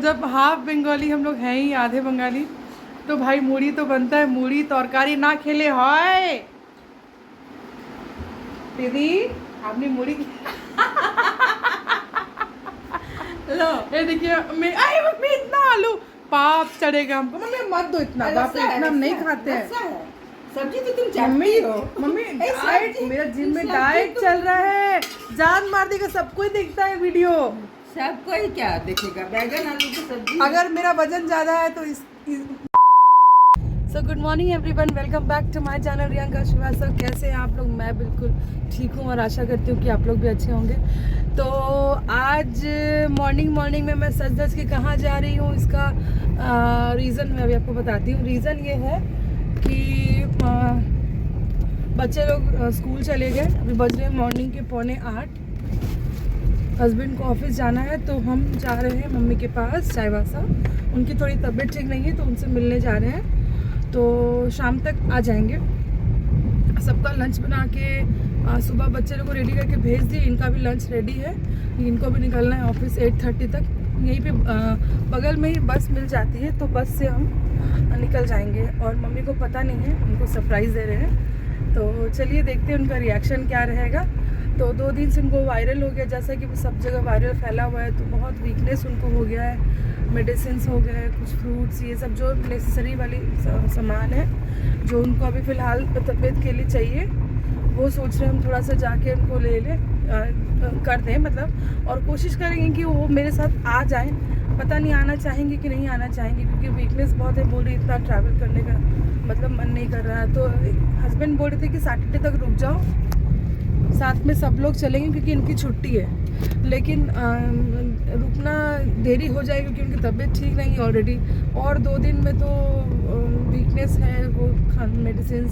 जब हाफ बंगाली हम लोग हैं ही, आधे बंगाली, तो भाई मूढ़ी तो बनता है। मूढ़ी तरकारी ना खेले है दीदी आपने मूढ़ी लो ये देखिए मैं इतना आलू पाप चढ़ेगा हमको। मम्मी मत दो इतना, बाप रे इतना हम नहीं खाते हैं। सब्जी तो तुम चाहती हो। मम्मी डाइट, मेरा जिम में डाइट चल रहा है। जान मार देगा, सबको ही देखता है वीडियो। सबको ही क्या देखेगा, बैगन आलू की सब्जी। अगर मेरा वजन ज्यादा है तो इस so good morning everyone, welcome back to my channel Riyanka Srivastava. कैसे हैं आप लोग? मैं बिल्कुल ठीक हूँ और आशा करती हूँ कि आप लोग भी अच्छे होंगे। तो आज मॉर्निंग में मैं सज धज के कहाँ जा रही हूँ, इसका रीज़न मैं अभी आपको बताती हूँ। रीज़न ये है कि बच्चे लोग स्कूल चले गए, अभी बज रहे हैं मॉर्निंग के 7:45। हस्बैंड को ऑफिस जाना है तो हम जा रहे हैं मम्मी के पास चाईबासा। उनकी थोड़ी तबीयत ठीक नहीं है तो उनसे मिलने जा रहे हैं, तो शाम तक आ जाएंगे। सबका लंच बना के सुबह बच्चे लोग को रेडी करके भेज दिए। इनका भी लंच रेडी है, इनको भी निकलना है ऑफिस 8:30 तक। यहीं पे बगल में ही बस मिल जाती है तो बस से हम निकल जाएंगे। और मम्मी को पता नहीं है, उनको सरप्राइज़ दे रहे हैं। तो चलिए देखते हैं उनका रिएक्शन क्या रहेगा। तो 2 दिन से उनको वायरल हो गया, जैसा कि सब जगह वायरल फैला हुआ है, तो बहुत वीकनेस उनको हो गया है। मेडिसिन हो गए, कुछ फ्रूट्स, ये सब जो नेसेसरी वाली सामान है जो उनको अभी फ़िलहाल तबीयत के लिए चाहिए, वो सोच रहे हैं हम थोड़ा सा जाके उनको ले कर दें मतलब। और कोशिश करेंगे कि वो मेरे साथ आ जाएं। पता नहीं आना चाहेंगे कि नहीं आना चाहेंगे, क्योंकि वीकनेस बहुत है। बोल रही इतना ट्रैवल करने का मतलब मन नहीं कर रहा है। तो हस्बैंड बोल रहे थे कि सैटरडे तक रुक जाओ, साथ में सब लोग चलेंगे क्योंकि इनकी छुट्टी है। लेकिन रुकना देरी हो जाएगी क्योंकि उनकी तबीयत ठीक नहीं है ऑलरेडी। और 2 दिन में तो वीकनेस है, वो मेडिसिन,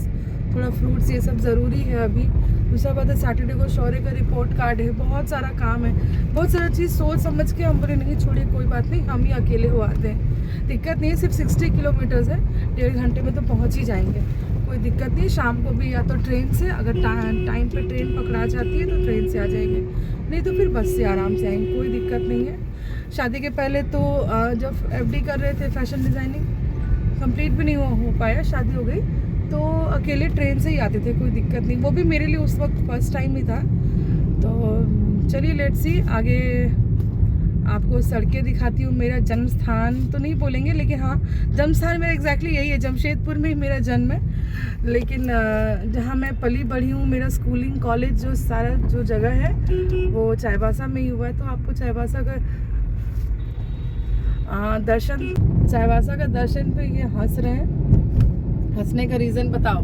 थोड़ा फ्रूट्स, ये सब ज़रूरी है अभी। दूसरा बात है सैटरडे को शौर्य का रिपोर्ट कार्ड है, बहुत सारा काम है, बहुत सारा चीज़ सोच समझ के हम बोले नहीं छोड़िए कोई बात नहीं, हम ही अकेले हो आते हैं। दिक्कत नहीं है, सिर्फ 60 किलोमीटर्स है, 1.5 घंटे में तो पहुँच ही जाएंगे, कोई दिक्कत नहीं। शाम को भी या तो ट्रेन से, अगर टाइम पे ट्रेन पकड़ा जाती है तो ट्रेन से आ जाएंगे, नहीं तो फिर बस से आराम से आएंगे, कोई दिक्कत नहीं है। शादी के पहले तो जब FD कर रहे थे फैशन डिज़ाइनिंग, कंप्लीट भी नहीं हो पाया, शादी हो गई तो अकेले ट्रेन से ही आते थे, कोई दिक्कत नहीं। वो भी मेरे लिए उस वक्त फर्स्ट टाइम ही था। तो चलिए लेट्स सी, आगे आपको सड़कें दिखाती हूँ। मेरा जन्म स्थान तो नहीं बोलेंगे, लेकिन हाँ जन्म स्थान मेरा एग्जैक्टली यही है, जमशेदपुर में ही मेरा जन्म है। लेकिन जहाँ मैं पली बढ़ी हूँ, मेरा स्कूलिंग कॉलेज जो सारा जो जगह है वो चाईबासा में ही हुआ है। तो आपको चाईबासा का दर्शन, चाईबासा का दर्शन पे ये हंस रहे हैं। हंसने का रीज़न बताओ।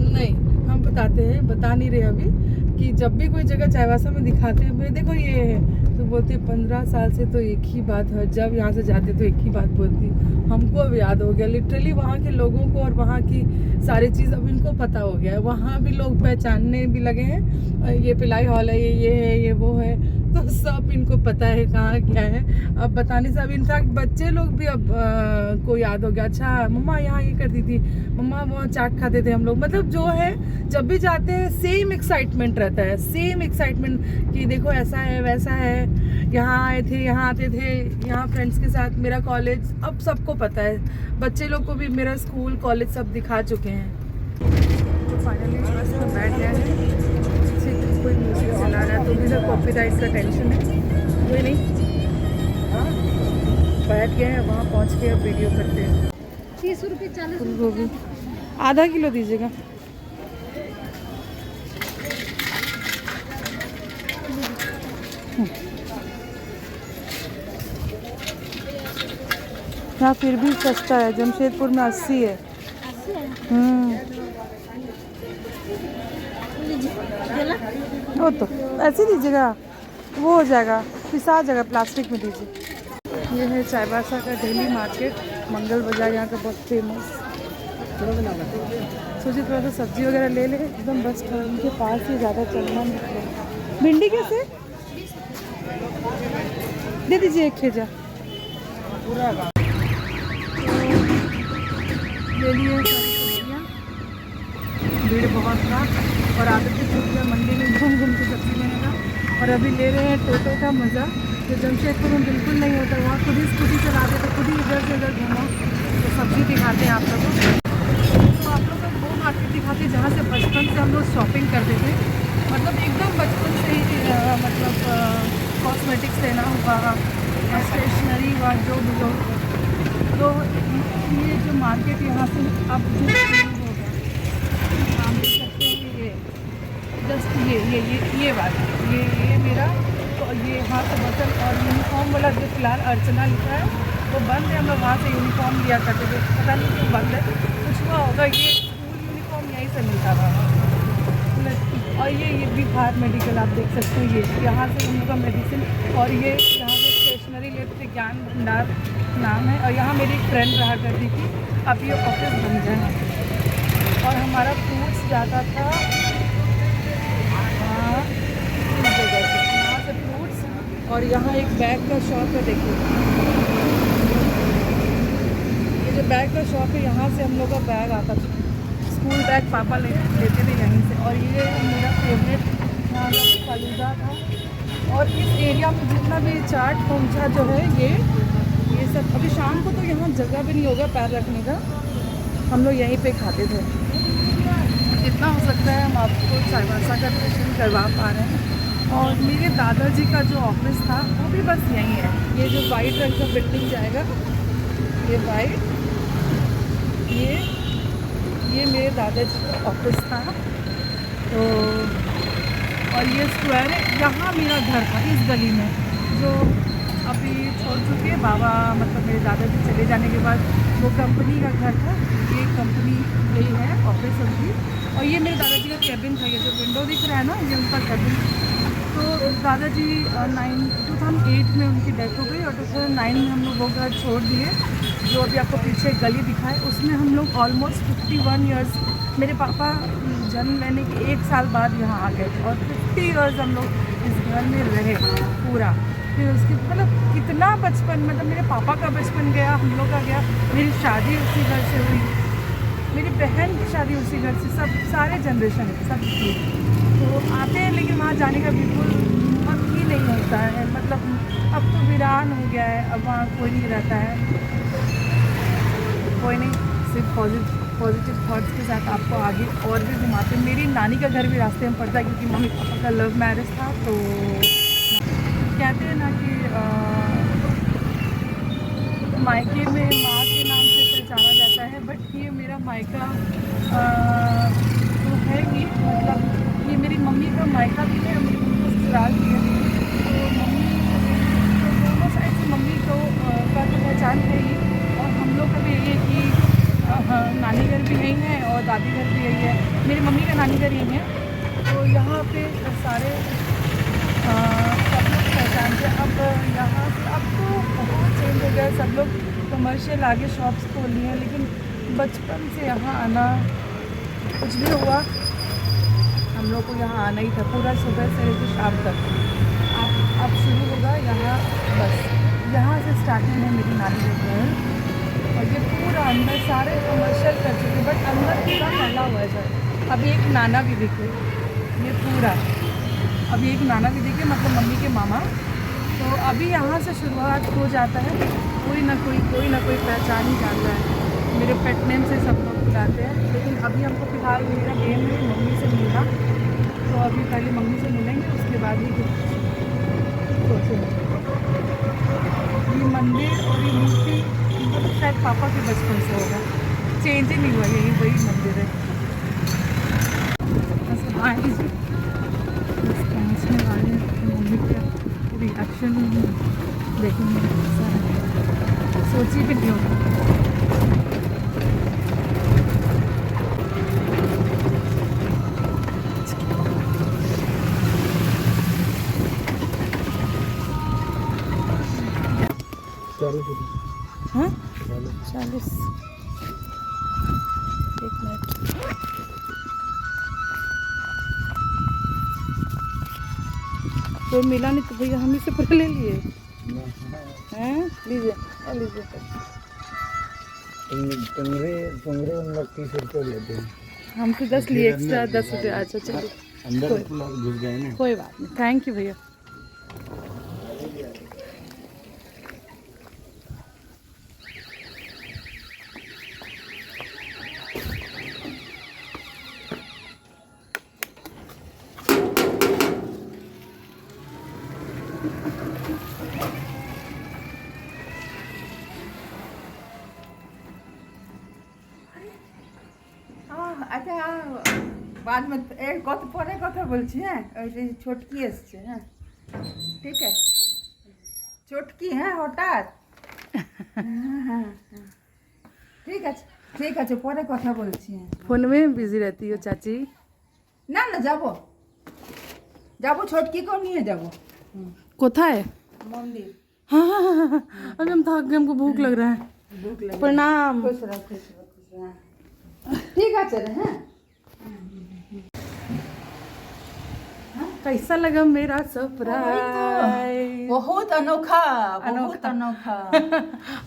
नहीं हम बताते हैं, बता नहीं रहे अभी, कि जब भी कोई जगह चाईबासा में दिखाते हैं मेरे देखो ये है, तो बोलते 15 साल से तो एक ही बात है, जब यहाँ से जाते तो एक ही बात बोलती। हमको अब याद हो गया लिटरली, वहाँ के लोगों को और वहाँ की सारी चीज़ अब इनको पता हो गया है। वहाँ भी लोग पहचानने भी लगे हैं, ये पिलाई हॉल है, ये है, ये वो है, तो सब इनको पता है कहाँ क्या है। अब बताने से, अब इनफैक्ट बच्चे लोग भी अब को याद हो गया, अच्छा मम्मा यहाँ ये करती थी, मम्मा वहाँ चाट खाते थे हम लोग। मतलब जो है जब भी जाते हैं सेम एक्साइटमेंट रहता है, सेम एक्साइटमेंट कि देखो ऐसा है वैसा है, यहाँ आए थे, यहाँ आते थे, यहाँ फ्रेंड्स के साथ, मेरा कॉलेज अब सबको पता है। बच्चे लोग को भी मेरा स्कूल कॉलेज सब दिखा चुके हैं। तो फाइनली बस में बैठ गया है, कोई म्यूजिक चला रहा है तो भी कॉपीराइट का टेंशन है, कोई नहीं, बैठ गए हैं। वहाँ पहुँच के अब वीडियो करते हैं। 30 रुपये 40 फूल गोभी आधा किलो दीजिएगा। यहाँ फिर भी सस्ता है, जमशेदपुर में 80 है। वो तो ऐसे दीजिएगा, वो हो जाएगा, पिसा जाएगा, प्लास्टिक में दीजिए। ये है चाईबासा का डेली मार्केट, मंगल बाजार, यहाँ का बहुत फेमस। सोचिए थोड़ा सा सब्जी वगैरह ले ले, एकदम बस उनके पास ही, ज़्यादा चलना नहीं। भिंडी कैसे दे दीजिए, 1 केजा ले लिए। सब्जियाँ भीड़ बहुत था और आदत की छुट्टियाँ मंडी में घूम घूम के सब्जी लेने का। और अभी ले रहे हैं टोटो का मज़ा, जो जमशेदपुर में बिल्कुल नहीं होता। वहाँ खुद ही स्कूटी चलाते तो खुद ही इधर से उधर घूमो। तो सब्ज़ी दिखाते हैं आप लोगों को। तो आप लोग को वो मार्केट दिखाते हैं जहाँ से बचपन से हम लोग शॉपिंग करते थे, मतलब एकदम बचपन से ही मतलब कॉस्मेटिक्स लेना हुआ, स्टेशनरी हुआ, जो भी हो। तो ये जो मार्केट यहाँ से अब जो शुरू होगा, आप देख सकते हैं ये जस्ट ये बात ये मेरा। तो ये यहाँ से बटन और यूनिफॉर्म वाला जो फिलहाल अर्चना लिखा है वो बंद है। हम लोग वहाँ से यूनिफॉर्म लिया करते थे, पता नहीं क्यों बंद है, कुछ हुआ होगा। ये स्कूल यूनिफॉर्म यहीं से मिलता था। और ये बिहार मेडिकल आप देख सकते हो, ये यहाँ से हम लोग का मेडिसिन। और ये यहाँ से स्टेशनरी लेते थे, ज्ञान भंडार नाम है। और यहाँ मेरी एक फ्रेंड रहा करती थी, अब ये ऑफिस बन गया है। और हमारा फ्रूट्स जाता था इस जगह से, यहाँ से फ्रूट्स। और यहाँ एक बैग का शॉप है, देखो ये जो बैग का शॉप है, यहाँ से हम लोग का बैग आता था, स्कूल बैग पापा लेते थे यहीं से। और ये मेरा फेवरेट यहाँ का फालूदा था। और इस एरिया में जितना भी चाट पहुँचा जो है ये सब, अभी शाम को तो यहाँ जगह भी नहीं होगा पैर रखने का, हम लोग यहीं पे खाते थे। जितना हो सकता है हम आपको चाईबासा का दर्शन करवा पा रहे हैं। और मेरे दादाजी का जो ऑफिस था वो भी बस यहीं है। ये जो वाइट रंग का बिल्डिंग जाएगा, ये वाइट, ये मेरे दादाजी का ऑफिस था। तो और ये स्क्वायर है, यहाँ मेरा घर था इस गली में, जो अभी छोड़ चुके हैं बाबा, मतलब मेरे दादाजी चले जाने के बाद वो कंपनी का घर था। ये कंपनी यही है ऑफिस उनकी। और ये मेरे दादाजी का कैबिन था, ये जो विंडो दिख रहा है ना, ये उनका कैबिन। तो दादाजी 2008 में उनकी डेथ हो गई और 2009 में हम लोग वो घर छोड़ दिए। जो अभी आपको पीछे गली दिखाए उसमें हम लोग ऑलमोस्ट 51 ईयर्स, मेरे पापा जन्म लेने के 1 साल बाद यहाँ आ गए थे और 50 ईयर्स हम लोग इस घर में रहे पूरा। फिर उसके मतलब कितना बचपन, मतलब मेरे पापा का बचपन गया, हम लोग का गया। मेरी शादी उसी घर से हुई, मेरी बहन की शादी उसी घर से, सब सारे जनरेशन सब की। तो आते हैं लेकिन वहाँ जाने का बिल्कुल हक ही नहीं होता है। मतलब अब तो वीरान हो गया है, अब वहाँ कोई नहीं रहता है, कोई नहीं। सिर्फ पॉजिटिव थॉट्स के साथ आपको आगे और भी घुमाते हैं। मेरी नानी का घर भी रास्ते में पड़ता है क्योंकि मम्मी पापा का लव मैरिज था। तो कहते हैं ना कि मायके में माँ के नाम से पहचाना जाता है, बट ये मेरा मायका तो है ही, मतलब ये मेरी मम्मी का मायका भी है, उनको ससुराल भी है। तो मम्मी तो दोनों साइड से मम्मी को का तो पहचान है ही। और हम लोग का भी यही है कि नानी घर भी यही है और दादी घर भी यही है। मेरी मम्मी का नानी घर यही है। तो यहाँ पे सारे सब लोग पहचानते हैं। अब यहाँ से अब तो बहुत चेंज हो गया, सब लोग कमर्शियल आगे शॉप्स खोल लिए हैं। लेकिन बचपन से यहाँ आना, कुछ भी हुआ हम लोग को यहाँ आना ही था, पूरा सुबह से लेकर शाम तक। अब शुरू होगा यहाँ, बस यहाँ से स्टार्टिंग है मेरी नानी का घर। और ये पूरा अंदर सारे कमर्शियल कर चुके, बट अंदर पूरा फैला हुआ है सर। अभी एक नाना भी दिखे, ये पूरा अभी एक नाना भी दिखे, मतलब मम्मी के मामा। तो अभी यहाँ से शुरुआत हो जाता है, कोई ना कोई पहचान ही जाता है। मेरे पेट नेम से सब लोग बुलाते हैं। लेकिन अभी हमको फिलहाल मेरा गेम है मम्मी से मिलना, तो अभी पहले मम्मी से मिलेंगे, उसके बाद ही कुछ सोचेंगे। ये मंदिर और ये मूर्ति मतलब शायद पापा के बचपन से होगा, चेंज ही नहीं हुआ, यही वही मंदिर है। बस आए बस पहुँचने वाले, मम्मी का रिएक्शन देखेंगे, सोची भी नहीं होगा। हाँ 40 1 मिनट। कोई मिला नहीं तो भैया हम इसे पूरे ले लिए हैं। लीजिए लीजिए। टंगरे हम लोग 30 रुपये लेते हैं, हम तो 10 लिए, एक्स्ट्रा 10 रुपये। अच्छा चलिए, अंदर घुस गए ना। कोई बात नहीं, थैंक यू भैया। बाद में एक कत परे कथा বলছি হ্যাঁ ওই যে ছোটকি এসছে হ্যাঁ ঠিক আছে ছোটকি হ্যাঁ হঠাৎ হ্যাঁ ঠিক আছে পরে কথা বলছি হ্যাঁ फोन में बिजी रहती हो चाची। না না যাবো ছোটকিকেও নিয়ে যাবো कोথায়? মন্দির हाँ हाँ हाँ हाँ, अभी हम थक गए, हमको भूख लग रहा है। भूख लगी प्रणाम। खुश रहो ठीक है चले हैं कैसा लगा मेरा सरप्राइज? बहुत अनोखा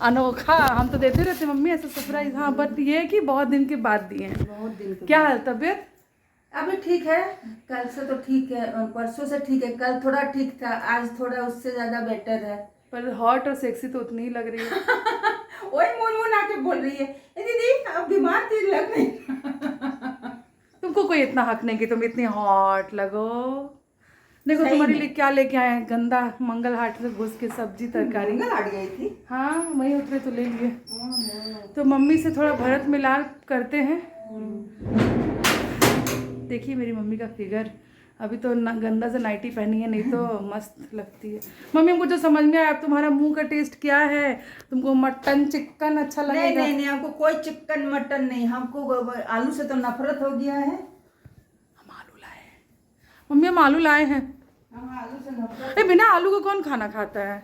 अनोखा। हम तो देते रहते मम्मी ऐसा सरप्राइज। हाँ बट ये है कि बहुत दिन के बाद दिए हैं। बहुत दिन के क्या हाल तबियत? अभी ठीक है कल से तो ठीक है और परसों से ठीक है कल थोड़ा ठीक था आज थोड़ा उससे ज्यादा बेटर है पर हॉट और सेक्सी तो उतनी ही लग रही है। वही मुन आके बोल रही है "ए दीदी अब बीमार थी लग रही तुमको कोई इतना हक नहीं कि तुम इतनी हॉट लगो। देखो सही तुम्हारे में। लिए क्या लेके आए हैं, गंदा मंगल हाट से घुस के सब्जी तरकारी। मंगल हाट गई थी हाँ वहीं उतरे तो ले लिए। तो मम्मी से थोड़ा भरत मिलाप करते हैं। देखिए मेरी मम्मी का फिगर, अभी तो गंदा से नाइटी पहनी है, नहीं तो मस्त लगती है। मम्मी हमको जो समझ में आया, अब तुम्हारा मुंह का टेस्ट क्या है? तुमको मटन चिकन अच्छा लगेगा? नहीं हमको कोई चिकन मटन नहीं हमको आलू से तो नफरत हो गया है हम आलू लाए हैं मम्मी, हम आलू लाए हैं। हम आलू से नफरत अरे बिना आलू को कौन खाना खाता है?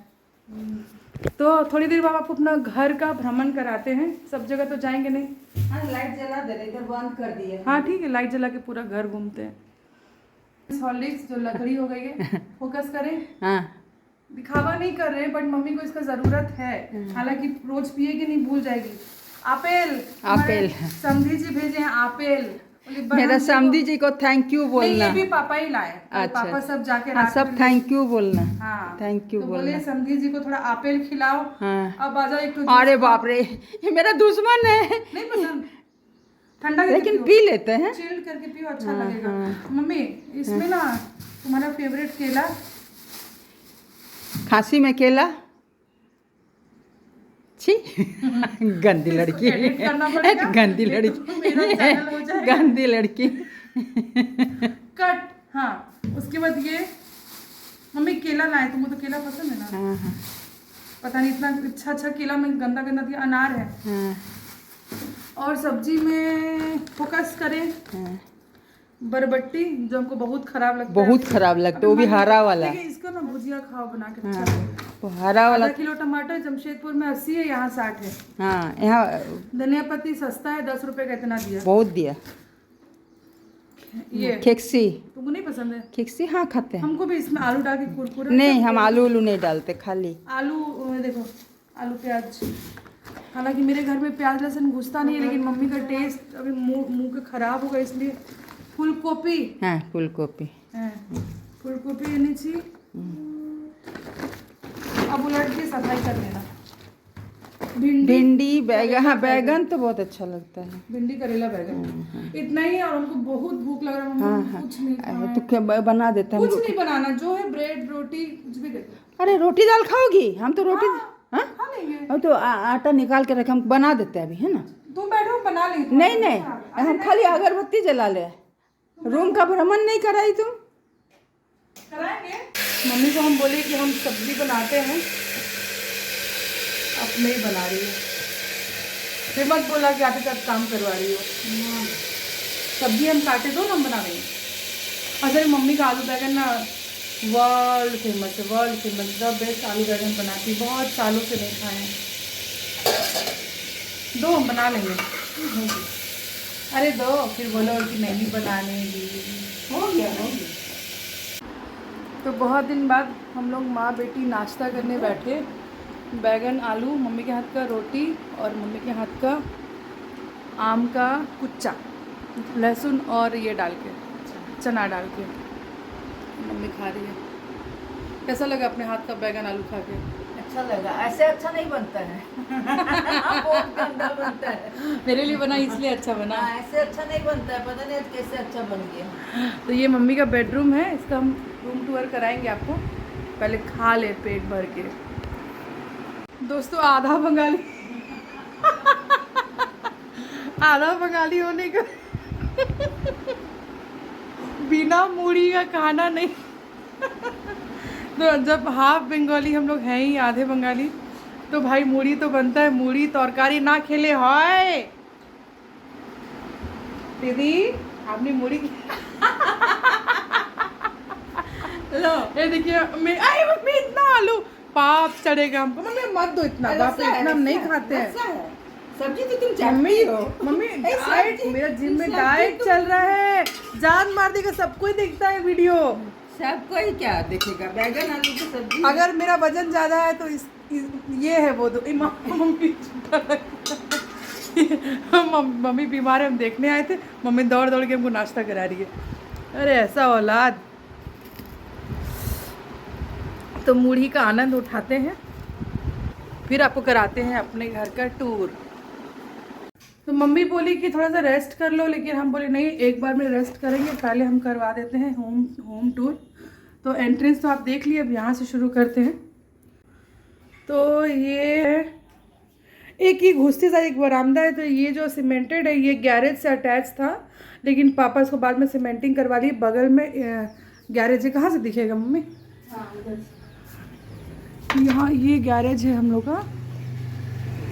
तो थोड़ी देर बाद आपको अपना घर का भ्रमण कराते हैं। सब जगह तो जाएंगे नहीं। हाँ लाइट जला दे रहे इधर बंद कर दिए हाँ ठीक है, लाइट जला के पूरा घर घूमते हैं। हॉर्लिक्स जो लकड़ी हो गई है, फोकस करें। हाँ दिखावा नहीं कर रहे बट मम्मी को इसका जरूरत है। हालांकि रोज पिएगी नहीं, भूल जाएगी। Apple apple. हमारे समधी जी भेजे हैं आपेल। बोली, बहन मेरा जी समधी जी को थैंक यू नहीं, बोलना ये भी पापा ही लाए। अच्छा। पापा सब जाके हाँ रात सब में थैंक यू बोलना हाँ थैंक यू तो बोलना बोले समधी जी को थोड़ा आपेल खिलाओ। हाँ। अब आजा एक तो अरे बाप रे ये मेरा दुश्मन है नहीं पसंद, ठंडा लेकिन पी लेते हैं चिल्ड करके पियो, अच्छा लगेगा। मम्मी इसमें ना तुम्हारा फेवरेट केला, खांसी में केला छी गंदी लड़की edit करना पड़ेगा। गंदी नहीं तो मेरा channel हो लड़की जाएगा। गंदी लड़की कट। हाँ उसके बाद ये मम्मी केला लाए, तुमको तो केला पसंद है ना? हाँ हाँ पता नहीं इतना अच्छा केला में गंदा दिया। अनार है। हाँ और सब्जी में फोकस करें हाँ। बरबट्टी जो हमको बहुत खराब लगता है। बहुत खराब लगता है वो भी हरा वाला लेकिन इसका ना भुजिया खाओ बना के अच्छा लगेगा। वो हरा वाला आधा किलो टमाटर जमशेदपुर में 80 है, यहाँ 60 है। हाँ यहाँ धनिया पत्ती सस्ता है, 10 रुपए का इतना दिया। बहुत दिया ये खेक्सी तुमको नहीं पसंद है? खेक्सी हाँ खाते हैं हमको भी इसमें आलू डाल के कुरकुरे। नहीं हम आलू उलू नहीं डालते खाली आलू देखो, आलू प्याज। हालांकि मेरे घर में प्याज लहसुन घुसता नहीं है, लेकिन मम्मी का टेस्ट अभी मुंह का खराब होगा, इसलिए फूल गोभी। हाँ फूल गोभी फूल गोभी लेनी चाहिए। अब उलट के सफाई कर लेना। भिंडी बैगन हाँ बैगन तो बहुत अच्छा लगता है भिंडी करेला बैगन इतना ही है। और हमको बहुत भूख लग रहा है मम्मी, कुछ नहीं खाना तो क्या बना देते हैं कुछ नहीं बनाना, जो है ब्रेड रोटी कुछ भी दे दो। अरे रोटी दाल खाओगी हम तो रोटी हाँ खा लेंगे। हम तो आटा निकाल के रखे हम बना देते हैं अभी है ना तुम बैठो हम बना लेंगे। नहीं हम खाली अगरबत्ती जला ले रूम का भ्रमण नहीं कराई तुम कराएंगे। मम्मी को हम बोले कि हम सब्जी बनाते हैं, अब नहीं बना रही है। फिर मत बोला कि आते तक काम करवा रही हो। सब्जी हम काटे दो ना, हम बना देंगे। असल मम्मी का आलू बैगन ना वर्ल्ड फेमस है, वर्ल्ड फेमस। द बेस्ट आलू बैगन बनाती, बहुत सालों से नहीं खाए हैं। दो हम बना लेंगे। अरे दो, फिर बोलो कि नहीं बनाने दी। हो गया तो बहुत दिन बाद हम लोग माँ बेटी नाश्ता करने बैठे। बैगन आलू, मम्मी के हाथ का रोटी और मम्मी के हाथ का आम का कुच्चा, लहसुन और ये डाल के, चना डाल के मम्मी खा रही है। कैसा लगा अपने हाथ का बैगन आलू खा के? अच्छा लगा। ऐसे अच्छा नहीं बनता है बहुत गंदा बनता है। मेरे लिए बना इसलिए अच्छा बना। ऐसे अच्छा नहीं बनता है, पता नहीं कैसे अच्छा बन गया। तो ये मम्मी का बेडरूम है, इसका हम रूम टूर कराएंगे आपको। पहले खा ले पेट भर के। दोस्तों आधा बंगाली आधा बंगाली होने का बिना मूढ़ी का खाना नहीं। तो जब हाफ बंगाली हम लोग हैं ही, आधे बंगाली, तो भाई मूढ़ी तो बनता है। मूढ़ी तरकारी ना खेले हाय दीदी आपने मूढ़ी लो ये देखिए मम्मी इतना आलू पाप चढ़ेगा हमको। मम्मी मत दो इतना, बाप रे इतना हम नहीं खाते हैं। सब्जी तो तुम मम्मी चाहती हो। मम्मी ए, डाइट, सब्जी- मेरा जिम में सब्जी डाइट तो- चल रहा है। जान मार देगा, सबको ही देखता है वीडियो। सब कोई क्या देखेगा, बैगन आलू की सब्जी। अगर मेरा वजन ज्यादा है तो ये है वो दो। मम्मी मम्मी बीमार है, हम देखने आए थे। मम्मी दौड़ दौड़ के हमको नाश्ता करा रही है। अरे ऐसा औलाद। तो मूढ़ी का आनंद उठाते हैं, फिर आपको कराते हैं अपने घर का टूर। तो मम्मी बोली कि थोड़ा सा रेस्ट कर लो, लेकिन हम बोले नहीं, एक बार में रेस्ट करेंगे, पहले हम करवा देते हैं होम टूर। तो एंट्रेंस तो आप देख लिए, अब यहाँ से शुरू करते हैं। तो ये एक ही घुसती सा एक बरामदा है। तो ये जो सीमेंटेड है, ये गैरेज से अटैच था, लेकिन पापा इसको बाद में सीमेंटिंग करवा ली। बगल में गैरेज है। कहाँ से दिखेगा मम्मी? यहाँ ये गैरेज है हम लोग का।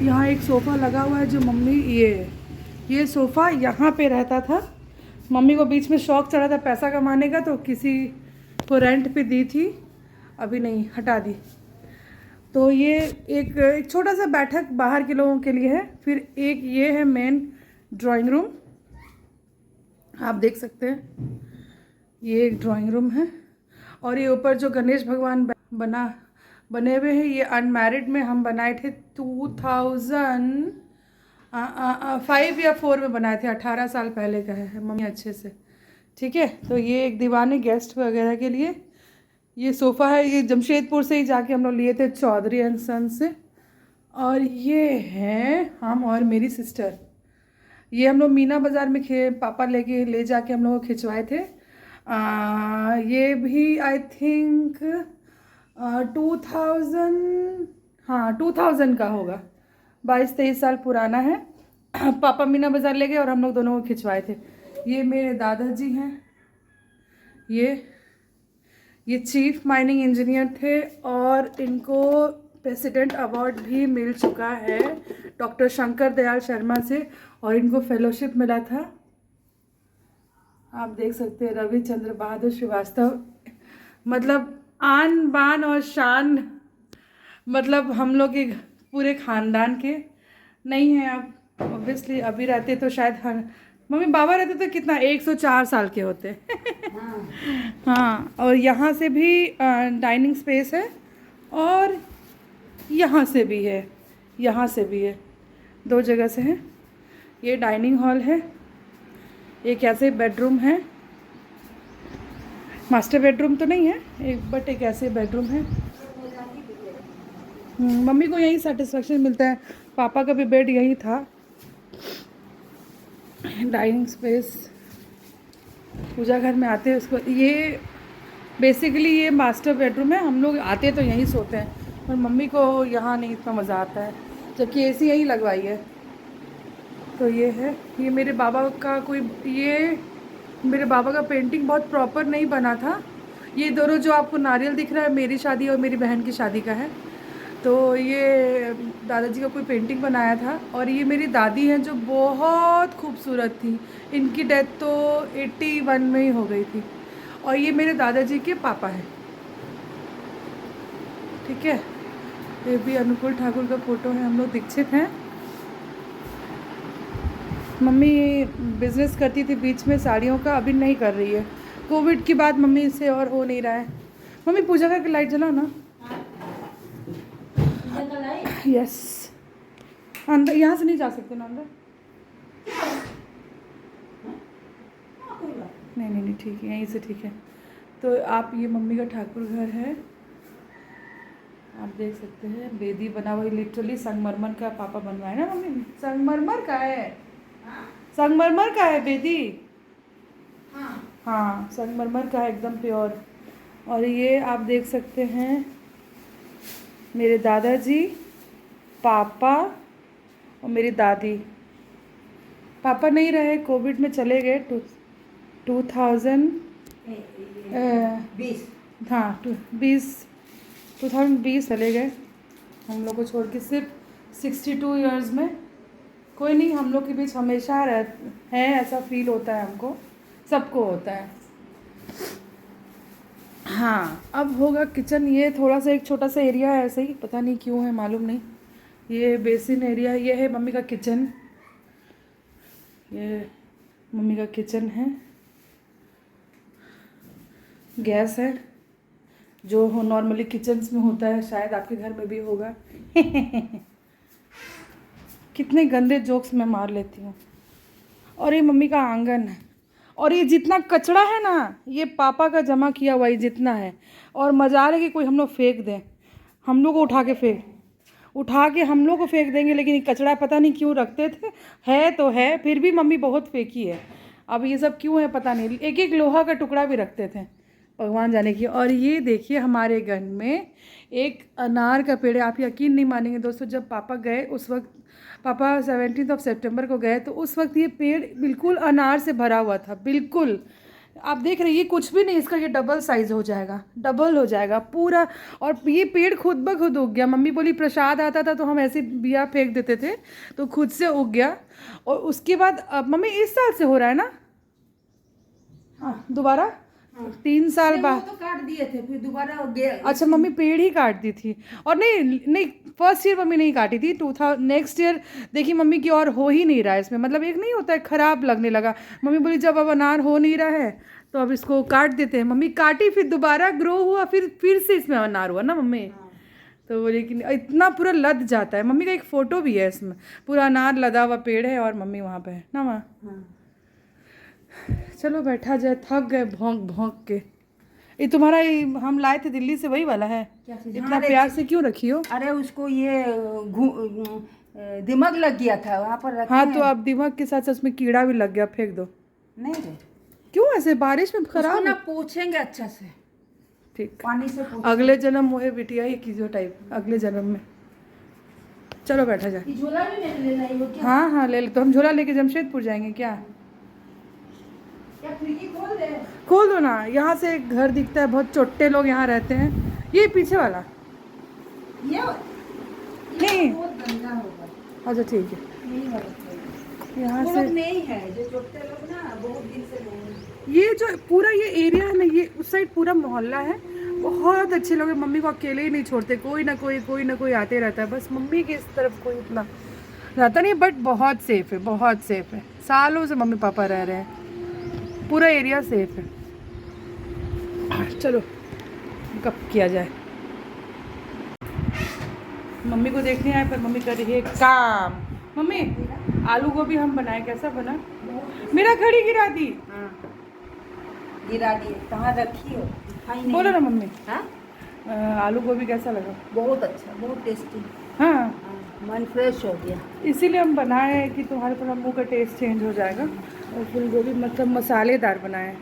यहाँ एक सोफ़ा लगा हुआ है जो मम्मी ये सोफ़ा यहाँ पे रहता था। मम्मी को बीच में शौक चढ़ा था पैसा कमाने का, तो किसी को रेंट पे दी थी, अभी नहीं, हटा दी। तो ये एक छोटा सा बैठक बाहर के लोगों के लिए है। फिर एक ये है मेन ड्राइंग रूम, आप देख सकते हैं, ये एक ड्राइंग रूम है। और ये ऊपर जो गणेश भगवान बने हुए हैं, ये अनमैरिड में हम बनाए थे 2005 या 4 में बनाए थे। 18 साल पहले का है मम्मी अच्छे से, ठीक है। तो ये एक दीवान है गेस्ट वगैरह के लिए। ये सोफ़ा है, ये जमशेदपुर से ही जाके हम लोग लिए थे, चौधरी एंड सन से। और ये है हम और मेरी सिस्टर। ये हम लोग मीना बाज़ार में पापा ले जाके हम लोग खिंचवाए थे। ये भी आई थिंक 2000 का होगा, 22-23 साल पुराना है। पापा मीना बाज़ार ले गए और हम लोग दोनों को खिंचवाए थे। ये मेरे दादाजी हैं। ये चीफ माइनिंग इंजीनियर थे और इनको प्रेसिडेंट अवार्ड भी मिल चुका है डॉक्टर शंकर दयाल शर्मा से, और इनको फेलोशिप मिला था। आप देख सकते हैं रविचंद्र बहादुर श्रीवास्तव, मतलब आन बान और शान, मतलब हम लोग के पूरे ख़ानदान के नहीं हैं अब। ऑब्वियसली अभी रहते तो शायद मम्मी बाबा रहते तो कितना 104 साल के होते। हाँ। और यहाँ से भी डाइनिंग स्पेस है, और यहाँ से भी है, यहाँ से भी है, 2 जगह से है। ये डाइनिंग हॉल है, एक ऐसे बेडरूम है, मास्टर बेडरूम तो नहीं है बट एक ऐसे बेडरूम है। मम्मी को यही सेटिस्फेक्शन मिलता है, पापा का भी बेड यही था। डाइनिंग स्पेस, पूजा घर में आते हैं उसको, ये बेसिकली ये मास्टर बेडरूम है। हम लोग आते तो यहीं सोते हैं, पर मम्मी को यहाँ नहीं इतना मज़ा आता है, जबकि एसी यहीं लगवाई है। तो ये है, ये मेरे बाबा का मेरे बाबा का पेंटिंग बहुत प्रॉपर नहीं बना था। ये दोनों जो आपको नारियल दिख रहा है, मेरी शादी और मेरी बहन की शादी का है। तो ये दादाजी का कोई पेंटिंग बनाया था। और ये मेरी दादी हैं जो बहुत खूबसूरत थी, इनकी डेथ तो 81 में ही हो गई थी। और ये मेरे दादाजी के पापा हैं, ठीक है। ये भी अनुकूल ठाकुर का फ़ोटो है, हम लोग दीक्षित हैं। मम्मी बिज़नेस करती थी बीच में साड़ियों का, अभी नहीं कर रही है, कोविड के बाद मम्मी से और हो नहीं रहा है। मम्मी पूजा करके लाइट जलाओ ना। यस, अंदर यहाँ से नहीं जा सकते ना अंदर। नहीं ठीक है, यहीं से ठीक है। तो आप, ये मम्मी का ठाकुर घर है, आप देख सकते हैं। बेदी बना हुआ, लिटरली संगमरमर का पापा बनवाए ना मम्मी, संगमरमर का है, संगमरमर का है बेदी। हाँ संगमरमर का है, एकदम प्योर। और ये आप देख सकते हैं मेरे दादाजी, पापा और मेरी दादी। पापा नहीं रहे, कोविड में चले गए 2000 20 हाँ 2020 चले गए हम लोग को छोड़ के, सिर्फ 62 इयर्स में। कोई नहीं, हम लोग के बीच हमेशा है, ऐसा फील होता है हमको, सबको होता है। हाँ अब होगा किचन। ये थोड़ा सा एक छोटा सा एरिया है ऐसे ही, पता नहीं क्यों है, मालूम नहीं। ये बेसिन एरिया, ये है मम्मी का किचन, ये मम्मी का किचन है। गैस है जो नॉर्मली किचन्स में होता है, शायद आपके घर में भी होगा। कितने गंदे जोक्स मैं मार लेती हूँ। और ये मम्मी का आंगन है, और ये जितना कचरा है ना, ये पापा का जमा किया हुआ ही जितना है। और मजाल है कि कोई हम लोग फेंक दें, हम लोग को उठा के हम लोग को फेंक देंगे, लेकिन ये कचरा पता नहीं क्यों रखते थे। है तो है, फिर भी मम्मी बहुत फेंकी है। अब ये सब क्यों है पता नहीं। एक एक लोहा का टुकड़ा भी रखते थे, भगवान जाने की। और ये देखिए हमारे घर में एक अनार का पेड़ है। आप यकीन नहीं मानेंगे दोस्तों, जब पापा गए उस वक्त, पापा 17 सितंबर को गए, तो उस वक्त ये पेड़ बिल्कुल अनार से भरा हुआ था, बिल्कुल। आप देख रहे हैं, ये कुछ भी नहीं, इसका ये डबल साइज़ हो जाएगा, डबल हो जाएगा पूरा। और ये पेड़ खुद ब खुद उग गया। मम्मी बोली प्रसाद आता था तो हम ऐसे बिया फेंक देते थे, तो खुद से उग गया। और उसके बाद मम्मी इस साल से हो रहा है ना? हाँ दोबारा 3 साल बाद तो काट दिए थे, फिर दोबारा हो गया। अच्छा मम्मी पेड़ ही काट दी थी। और नहीं फर्स्ट ईयर मम्मी नहीं काटी थी, नेक्स्ट ईयर देखी मम्मी की, और हो ही नहीं रहा है इसमें, मतलब एक नहीं होता है, ख़राब लगने लगा। मम्मी बोली जब अब अनार हो नहीं रहा है तो अब इसको काट देते हैं। मम्मी काटी, फिर दोबारा ग्रो हुआ, फिर से इसमें अनार हुआ ना मम्मी। तो बोले कि इतना पूरा लद जाता है। मम्मी का एक फ़ोटो भी है इसमें, पूरा अनार लदा हुआ पेड़ है और मम्मी वहाँ पे है ना वहाँ। चलो बैठा जाए, थक गए भौंक भौंक के। ये तुम्हारा हम लाए थे दिल्ली से, वही वाला है? इतना प्यार से क्यों रखी हो? अरे उसको ये दिमाग लग गया था वहाँ पर रखे। हाँ तो अब दिमाग के साथ साथ उसमें कीड़ा भी लग गया, फेंक दो। नहीं रे, क्यों ऐसे बारिश में खराब? ना पूछेंगे अच्छा से, ठीक, पानी से अगले जन्म मोहे बिटिया ही कीजियो टाइप, अगले जन्म में। चलो बैठा जाए। झोला भी नहीं लेना है वो क्या? हाँ हाँ ले लो। तो हम झोला लेके जमशेदपुर जाएंगे क्या? खिड़की खोल दे। खोल दो ना, यहाँ से एक घर दिखता है, बहुत छोटे लोग यहाँ रहते हैं। ये पीछे वाला ये नहीं, बहुत गंदा होगा। अच्छा ठीक है। नहीं है, यहाँ वो से लोग नहीं है जो छोटे लोग ना, बहुत दिन से नहीं। ये जो पूरा ये एरिया है ना, ये उस साइड पूरा मोहल्ला है, बहुत अच्छे लोग हैं। मम्मी को अकेले ही नहीं छोड़ते, कोई ना कोई आते रहता है। बस मम्मी की इस तरफ कोई इतना रहता नहीं, बट बहुत सेफ है, बहुत सेफ है। सालों से मम्मी पापा रह रहे हैं, पूरा एरिया सेफ है। चलो कब किया जाए। मम्मी को देखने आए पर मम्मी कर रही है काम। मम्मी आलू गोभी हम बनाए, कैसा बना? मेरा घड़ी गिरा दी। हाँ गिरा दिए, कहाँ रखी हो? दिखाई नहीं। बोलो ना मम्मी। हाँ आलू गोभी कैसा लगा? बहुत अच्छा, बहुत टेस्टी। हाँ मन फ्रेश हो गया। इसीलिए हम बनाए हैं कि तुम्हारे पर मुँह का टेस्ट चेंज हो जाएगा। और फूल गोभी मतलब मसालेदार बनाए।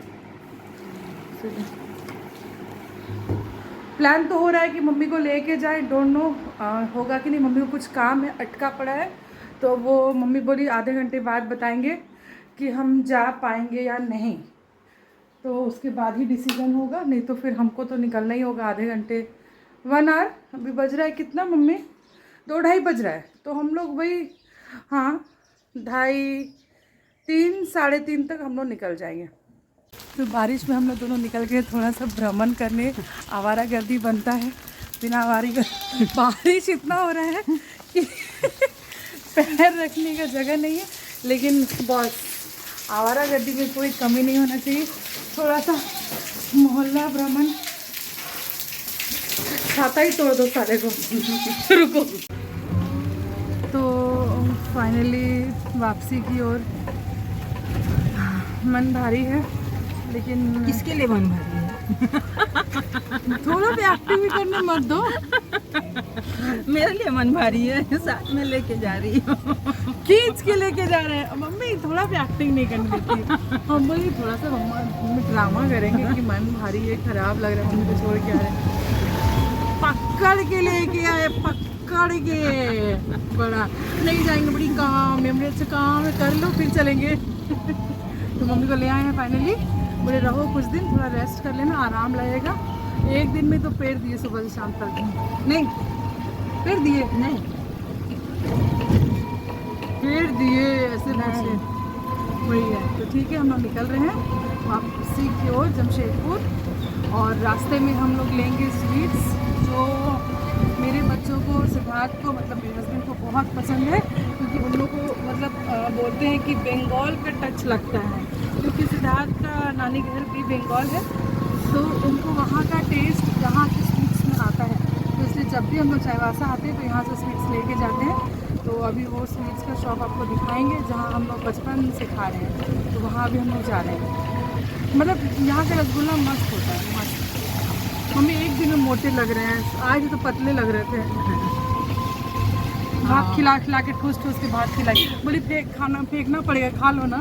प्लान तो हो रहा है कि मम्मी को लेके जाए, डोंट नो होगा कि नहीं। मम्मी को कुछ काम है, अटका पड़ा है, तो वो मम्मी बोली आधे घंटे बाद बताएंगे कि हम जा पाएंगे या नहीं। तो उसके बाद ही डिसीजन होगा, नहीं तो फिर हमको तो निकलना ही होगा आधे घंटे, 1 आवर। अभी बज रहा है कितना मम्मी? 2-2:30 बज रहा है। तो हम लोग वही हाँ 2:30, 3, 3:30 तक हम लोग निकल जाएंगे। तो बारिश में हम लोग दोनों निकल गए थोड़ा सा भ्रमण करने। आवारागर्दी बनता है बिना बारिश इतना हो रहा है कि पैर रखने का जगह नहीं है, लेकिन बस आवारागर्दी में कोई कमी नहीं होना चाहिए। थोड़ा सा मोहल्ला भ्रमण, छाता ही तोड़ दो सारे को। रुको। तो फाइनली वापसी की ओर। मन भारी है, लेकिन किसके लिए मन भारी है? थोड़ा भी एक्टिविटी करने मत दो। मेरे लिए मन भारी है, साथ में लेके जा रही हूँ। खींच के लेके जा रहे हैं। मम्मी थोड़ा भी एक्टिंग नहीं करने देती। हम बोली थोड़ा सा मम्मी ड्रामा करेंगे कि मन भारी है, खराब लग रहा है, मम्मी को छोड़ के आ रहे हैं। पकड़ के लेके आए, पकड़ के। बड़ा नहीं जाएंगे, बड़ी काम है, हमने अच्छा काम है, कर लो फिर चलेंगे। तो मम्मी को ले आए हैं फाइनली। बोले रहो कुछ दिन, थोड़ा रेस्ट कर लेना, आराम लगेगा। एक दिन में तो पेड़ दिए सुबह से शाम तक, नहीं पेड़ दिए, नहीं पेड़ दिए ऐसे वैसे, वही है। तो ठीक है, हम लोग निकल रहे हैं वापसी की ओर जमशेदपुर। और रास्ते में हम लोग लेंगे स्वीट्स जो मेरे बच्चों को, सिद्धार्थ को, मतलब मेरे हस्बैंड को बहुत पसंद है, क्योंकि उन लोग को मतलब बोलते हैं कि बंगाल का टच लगता है, क्योंकि सिद्धार्थ का नानी घर भी बंगाल है, तो उनको वहाँ का टेस्ट यहाँ के स्वीट्स में आता है। तो इसलिए जब भी हम लोग चाईबासा आते हैं तो यहाँ से स्वीट्स लेके जाते हैं। तो अभी वो स्वीट्स का शॉप आपको दिखाएंगे जहाँ हम लोग बचपन से खा रहे हैं, तो वहाँ अभी हम लोग जा रहे हैं। मतलब यहाँ का रसगुल्ला मस्त होता है, मस्त। मम्मी एक दिन में मोटे लग रहे हैं, आज तो पतले लग रहे थे। भात खिला खिला के ठूस ठूस के भात खिलाई, बोली खाना फेंकना पड़ेगा, खा लो ना।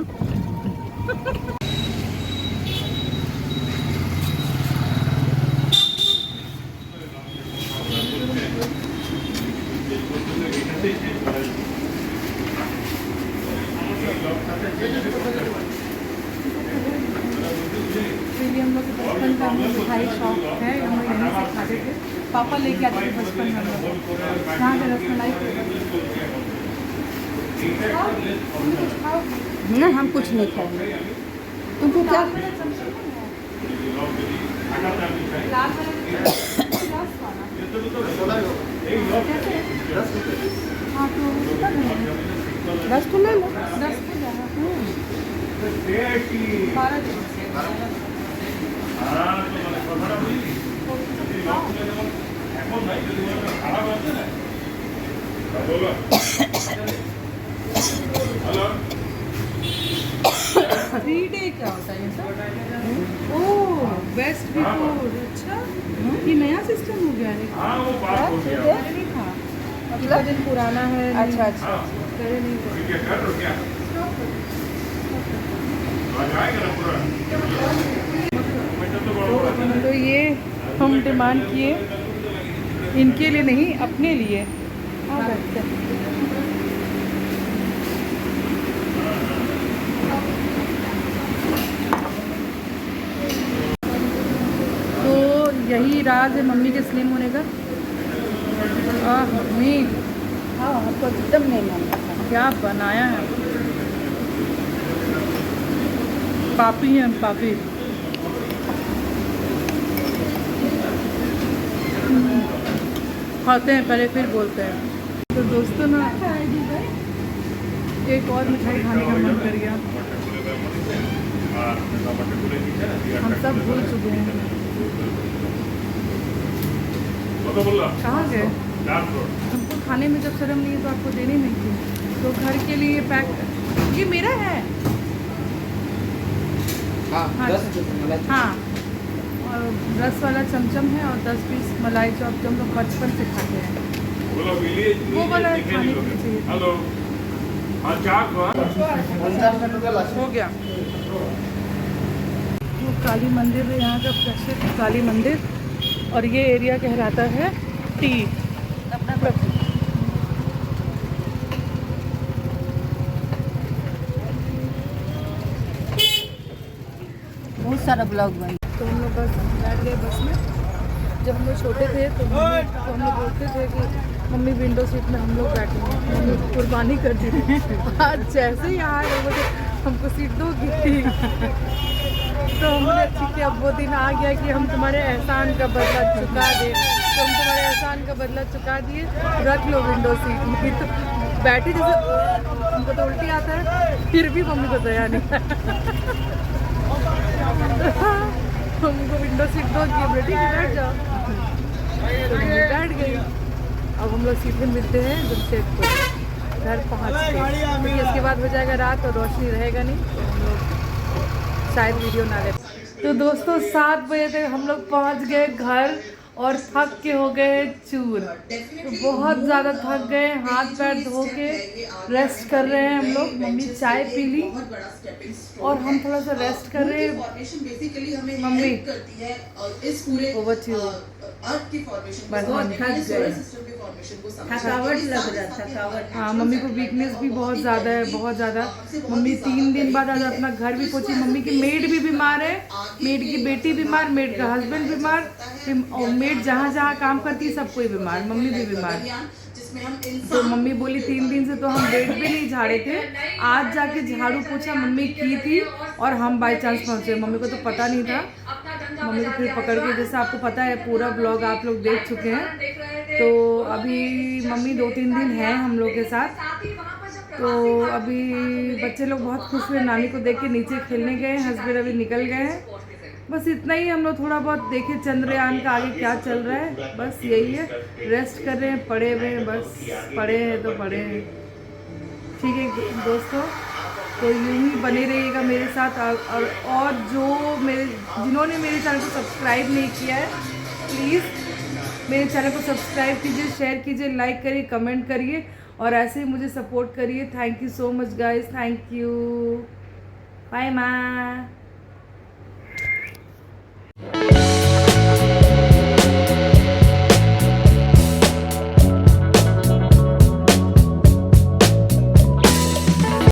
हम लोग बचपन का मिठाई शॉप है, हम लोग यहीं से खाते थे, पापा लेके आते थे बचपन में। यहाँ पे रसमलाई नहीं, हम कुछ नहीं खाएंगे। तुमको क्या लाल वाला हाँ, तो 10 तो ले लो। 10 को जाना 12 दिन डे क्या होता है ये सब? ओह बेस्ट बिफोर, अच्छा ये नया सिस्टम हो गया है। नहीं था, अगला दिन पुराना है। अच्छा अच्छा। पहले नहीं था। तो ये हम डिमांड किए, इनके लिए नहीं अपने लिए। तो यही राज है मम्मी के स्लिम होने का। मम्मी हाँ, हमको एकदम नहीं मानता। क्या बनाया है, पापी हैं पापी। खाते हैं पहले फिर बोलते हैं। तो दोस्तों ना, एक और मिठाई खाने का मन कर गया, हम सब भूल चुके हैं। कहाँ गए? हमको खाने में जब शर्म नहीं है तो आपको देनी नहीं थी। तो घर के लिए पैक, ये मेरा है। हाँ, हाँ, और 10 वाला चमचम है और 10 पीस मलाई चॉप जो हम लोग बचपन से खाते हैं, वो वाला खाने के लिए चाहिए। हो गया। वो काली मंदिर है यहाँ का प्रसिद्ध काली मंदिर, और ये एरिया कहलाता है टी। बहुत सारा ब्लॉग बन। तो हम लोग बस बैठ गए बस में। जब हम लोग छोटे थे तो हम लोग बोलते थे कि मम्मी विंडो सीट में हम लोग बैठे हैं, मम्मी कुर्बानी करती थी। आज जैसे ही यहाँ लोगों ने हमको सीट दोगी तो हमने ठीक है, अब वो दिन आ गया कि हम तुम्हारे एहसान का बदला चुका दें। तो हम तुम्हारे एहसान का बदला चुका दिए, रख लो विंडो सीट में। तो बैठी, जैसे हमको तो उल्टी आता है, फिर भी मम्मी को दया नहीं। हमको विंडो सीट दो कि बेटी बैठ जाओ, तो मम्मी बैठ गई। अब हम लोग सीधे मिलते हैं जमशेदपुर, घर पहुँच के, क्योंकि इसके बाद हो जाएगा रात और रोशनी रहेगा नहीं, तो हम लोग शायद वीडियो ना ले। तो दोस्तों 7 बजे तक हम लोग पहुँच गए घर, और थक के हो गए चूर। तो बहुत ज़्यादा थक गए, हाथ पैर धो के रेस्ट कर रहे हैं हम लोग। मम्मी चाय पी ली और हम थोड़ा सा रेस्ट कर रहे हैं। मम्मी ओवर टू यू। बस हम थक गए, थकावट लग रहा, थकावट। हाँ, मम्मी को वीकनेस भी बहुत ज़्यादा है, बहुत ज़्यादा। मम्मी 3 दिन बाद आज अपना घर भी पहुंची। मम्मी की मेड भी बीमार है, मेड की बेटी बीमार, मेड का हस्बैंड बीमार, और मेड जहाँ जहाँ काम करती है सब कोई बीमार, मम्मी भी बीमार। तो मम्मी बोली 3 दिन से तो हम बेड भी नहीं झाड़े थे, आज जाके झाड़ू पोछा मम्मी की थी और हम बाई चांस पहुँचे। मम्मी को तो पता नहीं था, मम्मी को फिर पकड़ के, जैसे आपको पता है पूरा ब्लॉग आप लोग देख चुके हैं। तो अभी मम्मी 2-3 दिन है हम लोग के साथ। तो अभी बच्चे लोग बहुत खुश हुए, नानी को देख के नीचे खेलने गए, हस्बैंड अभी निकल गए हैं। बस इतना ही हम लोग थोड़ा बहुत देखे चंद्रयान का आगे क्या चल रहा है, बस यही है। रेस्ट कर रहे हैं, पड़े हुए हैं, बस पड़े हैं तो पड़े हैं। ठीक है दोस्तों, तो यूँ ही बने रहिएगा मेरे साथ। और जो जिन्होंने मेरे चैनल को सब्सक्राइब नहीं किया है, प्लीज़ मेरे चैनल को सब्सक्राइब कीजिए, शेयर कीजिए, लाइक करिए, कमेंट करिए और ऐसे ही मुझे सपोर्ट करिए। Thank you so much guys, thank you, bye माँ।